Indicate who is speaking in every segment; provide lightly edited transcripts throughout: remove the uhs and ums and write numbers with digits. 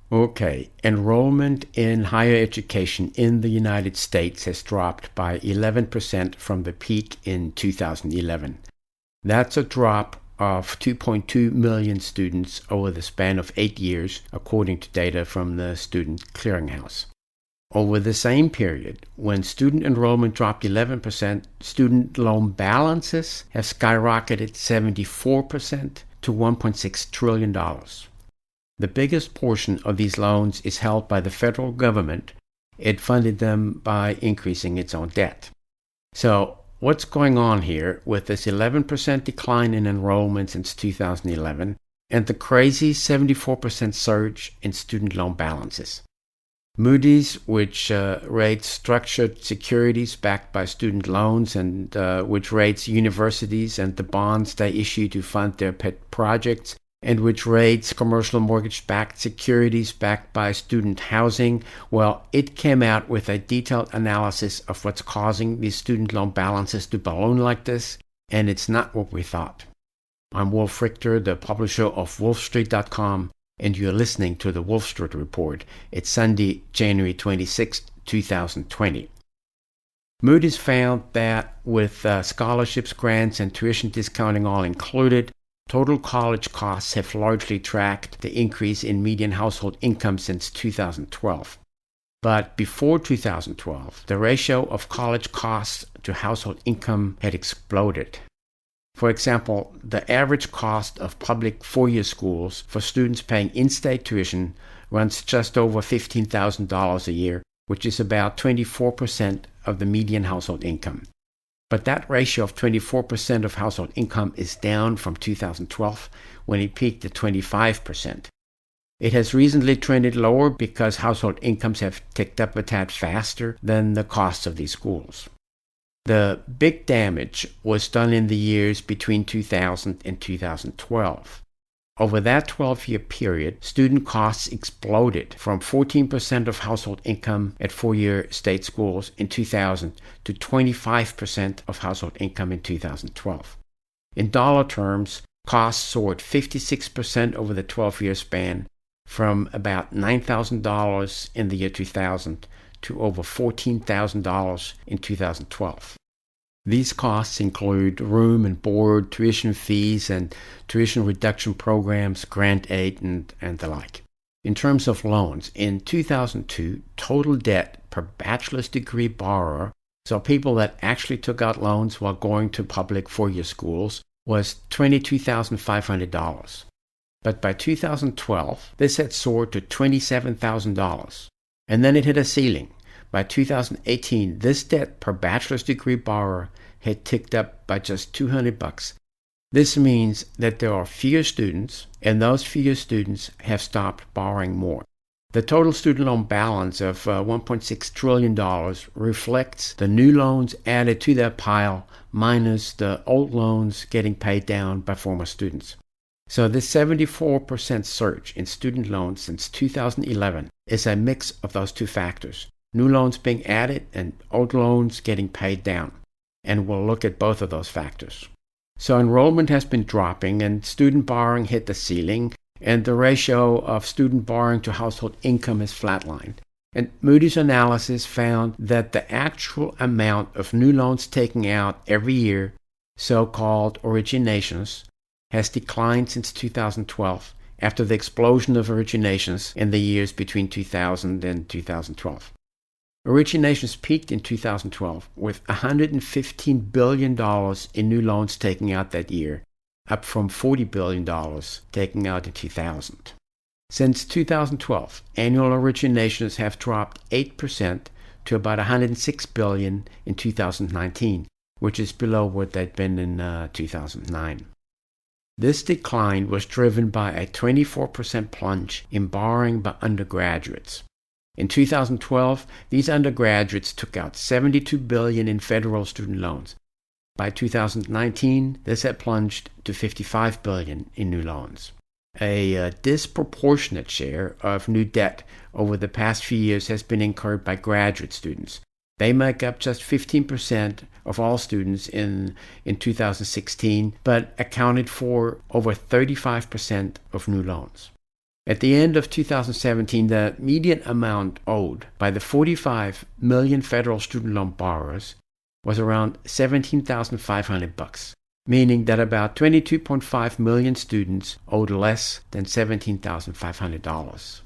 Speaker 1: Okay, enrollment in higher education in the United States has dropped by 11% from the peak in 2011. That's a drop of 2.2 million students over the span of 8 years, according to data from the Student Clearinghouse. Over the same period, when student enrollment dropped 11%, student loan balances have skyrocketed 74% to $1.6 trillion. The biggest portion of these loans is held by the federal government. It funded them by increasing its own debt. So, what's going on here with this 11% decline in enrollment since 2011 and the crazy 74% surge in student loan balances? Moody's, which rates structured securities backed by student loans and which rates universities and the bonds they issue to fund their pet projects, and which rates commercial mortgage-backed securities backed by student housing, well, it came out with a detailed analysis of what's causing these student loan balances to balloon like this, and it's not what we thought. I'm Wolf Richter, the publisher of WOLFSTREET.com, and you're listening to the Wolf Street Report. It's Sunday, January 26, 2020. Moody's found that with scholarships, grants, and tuition discounting all included, total college costs have largely tracked the increase in median household income since 2012. But before 2012, the ratio of college costs to household income had exploded. For example, the average cost of public four-year schools for students paying in-state tuition runs just over $15,000 a year, which is about 24% of the median household income. But that ratio of 24% of household income is down from 2012, when it peaked at 25%. It has recently trended lower because household incomes have ticked up a tad faster than the costs of these schools. The big damage was done in the years between 2000 and 2012. Over that 12-year period, student costs exploded from 14% of household income at four-year state schools in 2000 to 25% of household income in 2012. In dollar terms, costs soared 56% over the 12-year span, from about $9,000 in the year 2000 to over $14,000 in 2012. These costs include room and board, tuition fees, and tuition reduction programs, grant aid, and the like. In terms of loans, in 2002, total debt per bachelor's degree borrower, so people that actually took out loans while going to public four-year schools, was $22,500. But by 2012, this had soared to $27,000. And then it hit a ceiling. By 2018, this debt per bachelor's degree borrower had ticked up by just $200. This means that there are fewer students, and those fewer students have stopped borrowing more. The total student loan balance of $1.6 trillion reflects the new loans added to that pile minus the old loans getting paid down by former students. So this 74% surge in student loans since 2011 is a mix of those two factors. New loans being added and old loans getting paid down. And we'll look at both of those factors. So enrollment has been dropping and student borrowing hit the ceiling, and the ratio of student borrowing to household income is flatlined. And Moody's analysis found that the actual amount of new loans taken out every year, so-called originations, has declined since 2012 after the explosion of originations in the years between 2000 and 2012. Originations peaked in 2012 with $115 billion in new loans taken out that year, up from $40 billion taken out in 2000. Since 2012, annual originations have dropped 8% to about $106 billion in 2019, which is below what they'd been in 2009. This decline was driven by a 24% plunge in borrowing by undergraduates. In 2012, these undergraduates took out $72 billion in federal student loans. By 2019, this had plunged to $55 billion in new loans. A disproportionate share of new debt over the past few years has been incurred by graduate students. They make up just 15% of all students in 2016, but accounted for over 35% of new loans. At the end of 2017, the median amount owed by the 45 million federal student loan borrowers was around $17,500, meaning that about 22.5 million students owed less than $17,500.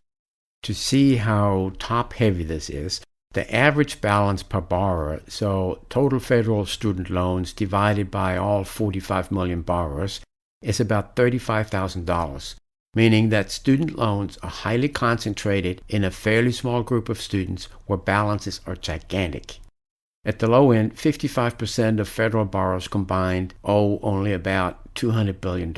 Speaker 1: To see how top-heavy this is, the average balance per borrower, so total federal student loans divided by all 45 million borrowers, is about $35,000, meaning that student loans are highly concentrated in a fairly small group of students where balances are gigantic. At the low end, 55% of federal borrowers combined owe only about $200 billion.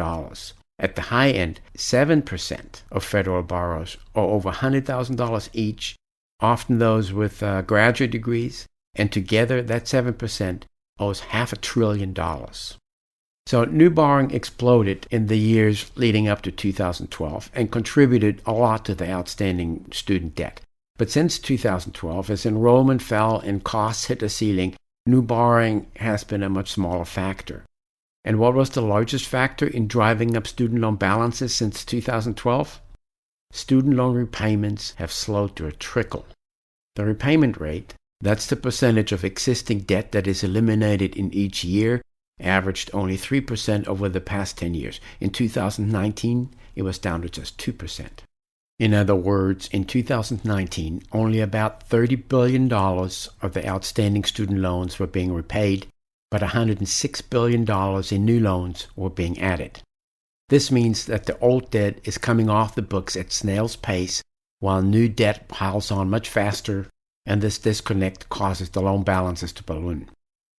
Speaker 1: At the high end, 7% of federal borrowers owe over $100,000 each, often those with graduate degrees, and together that 7% owes $500 billion. So new borrowing exploded in the years leading up to 2012 and contributed a lot to the outstanding student debt. But since 2012, as enrollment fell and costs hit a ceiling, new borrowing has been a much smaller factor. And what was the largest factor in driving up student loan balances since 2012? Student loan repayments have slowed to a trickle. The repayment rate, that's the percentage of existing debt that is eliminated in each year, averaged only 3% over the past 10 years. In 2019, it was down to just 2%. In other words, in 2019, only about $30 billion of the outstanding student loans were being repaid, but $106 billion in new loans were being added. This means that the old debt is coming off the books at snail's pace, while new debt piles on much faster, and this disconnect causes the loan balances to balloon.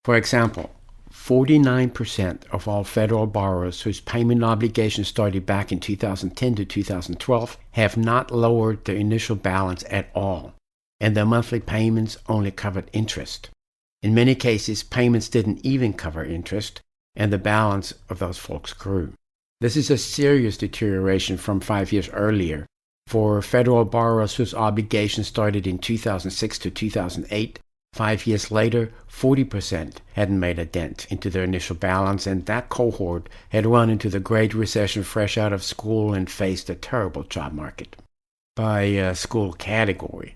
Speaker 1: For example, 49% of all federal borrowers whose payment obligations started back in 2010 to 2012 have not lowered their initial balance at all, and their monthly payments only covered interest. In many cases, payments didn't even cover interest, and the balance of those folks grew. This is a serious deterioration from 5 years earlier. For federal borrowers whose obligations started in 2006 to 2008, 5 years later, 40% hadn't made a dent into their initial balance, and that cohort had run into the Great Recession fresh out of school and faced a terrible job market. By school category,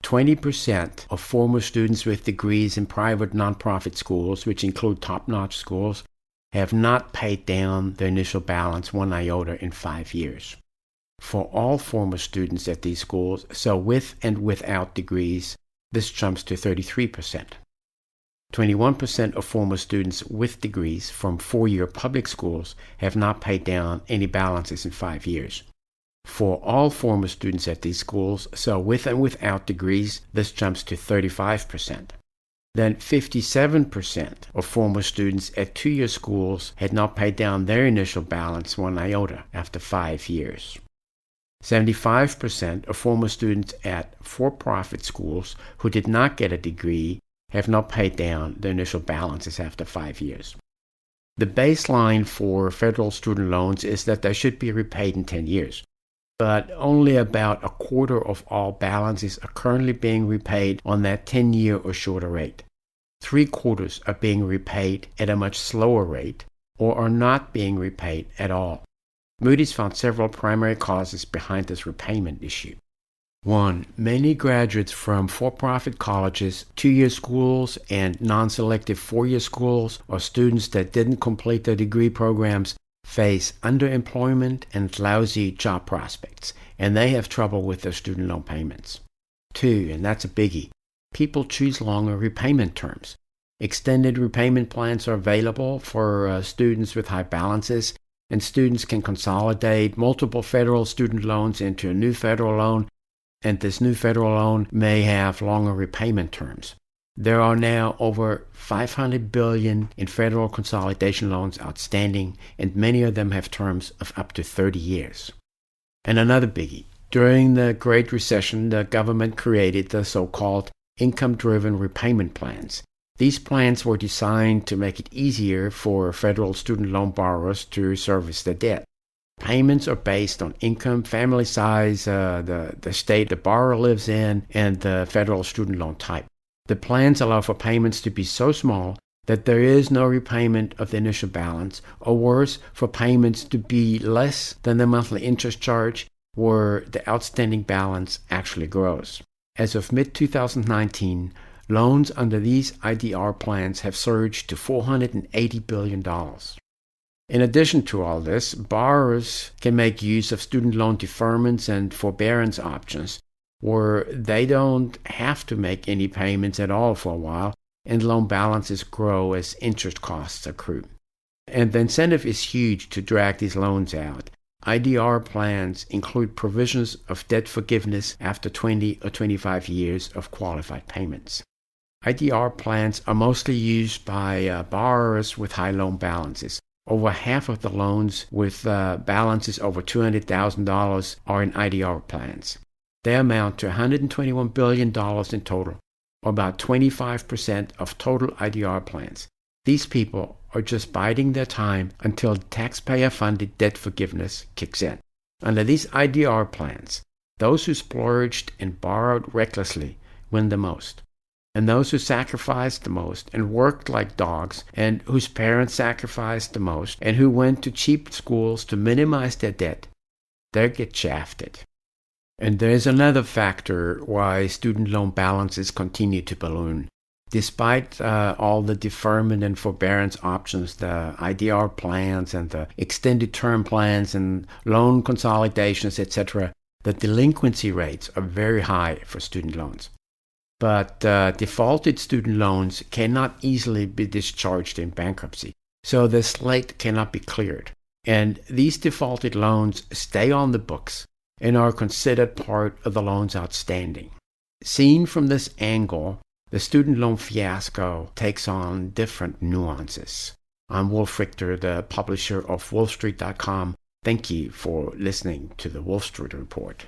Speaker 1: 20% of former students with degrees in private nonprofit schools, which include top-notch schools, have not paid down their initial balance one iota in 5 years. For all former students at these schools, so with and without degrees, this jumps to 33%. 21% of former students with degrees from four-year public schools have not paid down any balances in 5 years. For all former students at these schools, so with and without degrees, this jumps to 35%. Then 57% of former students at two-year schools had not paid down their initial balance one iota after 5 years. 75% of former students at for-profit schools who did not get a degree have not paid down their initial balances after 5 years. The baseline for federal student loans is that they should be repaid in 10 years, but only about a quarter of all balances are currently being repaid on that 10-year or shorter rate. 3/4 are being repaid at a much slower rate or are not being repaid at all. Moody's found several primary causes behind this repayment issue. 1. Many graduates from for-profit colleges, two-year schools, and non-selective four-year schools, or students that didn't complete their degree programs, face underemployment and lousy job prospects, and they have trouble with their student loan payments. 2, and that's a biggie, people choose longer repayment terms. Extended repayment plans are available for students with high balances, and students can consolidate multiple federal student loans into a new federal loan, and this new federal loan may have longer repayment terms. There are now over $500 billion in federal consolidation loans outstanding, and many of them have terms of up to 30 years. And another biggie, during the Great Recession, the government created the so-called income-driven repayment plans. These plans were designed to make it easier for federal student loan borrowers to service their debt. Payments are based on income, family size, the state the borrower lives in, and the federal student loan type. The plans allow for payments to be so small that there is no repayment of the initial balance, or worse, for payments to be less than the monthly interest charge, where the outstanding balance actually grows. As of mid-2019, loans under these IDR plans have surged to $480 billion. In addition to all this, borrowers can make use of student loan deferments and forbearance options, where they don't have to make any payments at all for a while, and loan balances grow as interest costs accrue. And the incentive is huge to drag these loans out. IDR plans include provisions of debt forgiveness after 20 or 25 years of qualified payments. IDR plans are mostly used by borrowers with high loan balances. Over half of the loans with balances over $200,000 are in IDR plans. They amount to $121 billion in total, or about 25% of total IDR plans. These people are just biding their time until taxpayer-funded debt forgiveness kicks in. Under these IDR plans, those who splurged and borrowed recklessly win the most. And those who sacrificed the most and worked like dogs, and whose parents sacrificed the most, and who went to cheap schools to minimize their debt, they get shafted. And there's another factor why student loan balances continue to balloon. Despite all the deferment and forbearance options, the IDR plans and the extended term plans and loan consolidations, etc., the delinquency rates are very high for student loans. But defaulted student loans cannot easily be discharged in bankruptcy, so the slate cannot be cleared. And these defaulted loans stay on the books and are considered part of the loans outstanding. Seen from this angle, the student loan fiasco takes on different nuances. I'm Wolf Richter, the publisher of WOLFSTREET.com. Thank you for listening to the Wolf Street Report.